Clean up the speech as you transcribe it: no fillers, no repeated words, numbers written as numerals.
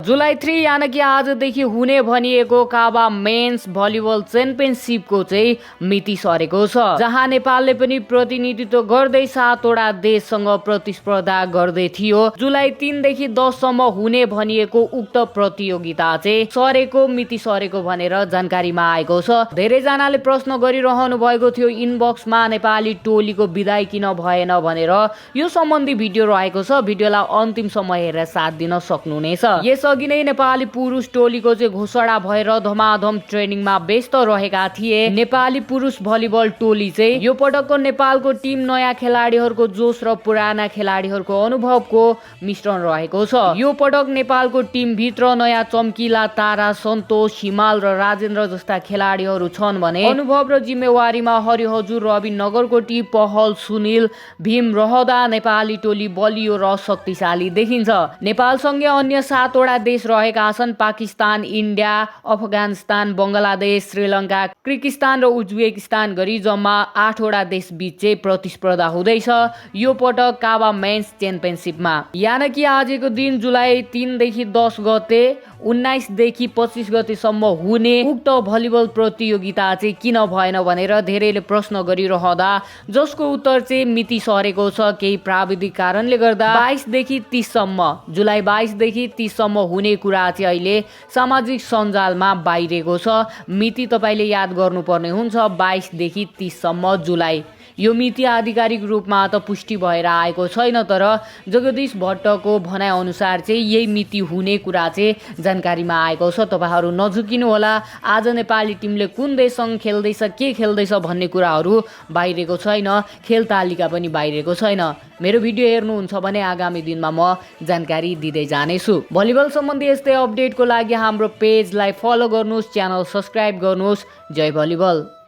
जुलाई 3 यानि कि आजदेखि हुने भनिएको काबा मेन्स भलिबल च्याम्पियनसिपको चाहिँ मिति सरेको छ, जहाँ नेपालले पनि प्रतिनिधित्व गर्दै 7 वटा देशसँग प्रतिस्पर्धा गर्दै थियो। जुलाई 3 देखि 10 सम्म हुने भनिएको उक्त प्रतियोगिता चाहिँ सरेको मिति सरेको भनेर जानकारीमा आएको छ। धेरै जनाले प्रश्न गरिरहनु भएको थियो इनबक्समा नेपाली टोलीको बिदाई किन भएन भनेर। यो सम्बन्धी भिडियो रहेको छ, भिडियोलाई अन्तिमसम्म हेरेर साथ दिन सक्नुहुनेछ। यसअघि नै नेपाली पुरुष टोलीको चाहिँ घोषणा भएर धमाधम ट्रेनिङमा व्यस्त रहेका थिए। नेपाली पुरुष भलिबल टोली चाहिँ यो पटकको नेपालको टिम नयाँ खेलाडीहरूको जोश र पुराना खेलाडीहरूको अनुभवको मिश्रण रहेको छ। यो पटक नेपालको टिम भित्र नयाँ चम्किला तारा सन्तोष हिमाल र राजेन्द्र जस्ता खेलाडीहरू छन् भने अनुभव र जिम्मेवारीमा हरिहजुर रवि नगरकोटी पहल सुनिल भीम रहँदा नेपाली टोली बलियो र शक्तिशाली देखिन्छ। नेपालसँगै अन्य 7 वटा देश रहेका छन्, पाकिस्तान, इन्डिया, अफगानिस्तान, बङ्गलादेश, श्रीलङ्का, किर्गिस्तान र उज्बेकिस्तान गरी जम्मा 8 वटा देश बीच चाहिँ प्रतिस्पर्धा हुँदैछ यो पटक काबा मेन्स च्याम्पियनसिपमा। यानि कि आजको दिन जुलाई 3 देखि 10 गते 19 देखि 25 गतेसम्म हुने उक्त भलिबल प्रतियोगिता चाहिँ किन भएन भनेर धेरैले प्रश्न गरिरहँदा जसको उत्तर चाहिँ मिति सरेको छ केही प्राविधिक कारणले गर्दा 22 देखि 30 सम्म, जुलाई 22 देखि 30 सम्म हुने कुरा चाहिँ अहिले सामाजिक सञ्जालमा बाहिरिएको छ। मिति तपाईले याद गर्नुपर्ने हुन्छ 22 देखि 30 सम्म जुलाई। यो मिति आधिकारिक रूपमा त पुष्टि भएर आएको छैन, तर जगदीश भट्टको भनाइ अनुसार चाहिँ यही मिति हुने कुरा चाहिँ जानकारीमा आएको छ। तपाईहरु नझुकिनु होला। आज नेपाली टिमले कुन देशसँग खेल्दैछ, के खेल्दैछ भन्ने कुराहरू बाहिरिएको छैन, खेल तालिका पनि बाहिरिएको छैन। मेरो भिडियो हेर्नुहुन्छ भने आगामी दिनमा म जानकारी दिँदै जानेछु। भलिबल सम्बन्धी यस्तै अपडेटको लागि हाम्रो पेजलाई फलो गर्नुहोस्, च्यानल सब्स्क्राइब गर्नुहोस्। जय भलिबल।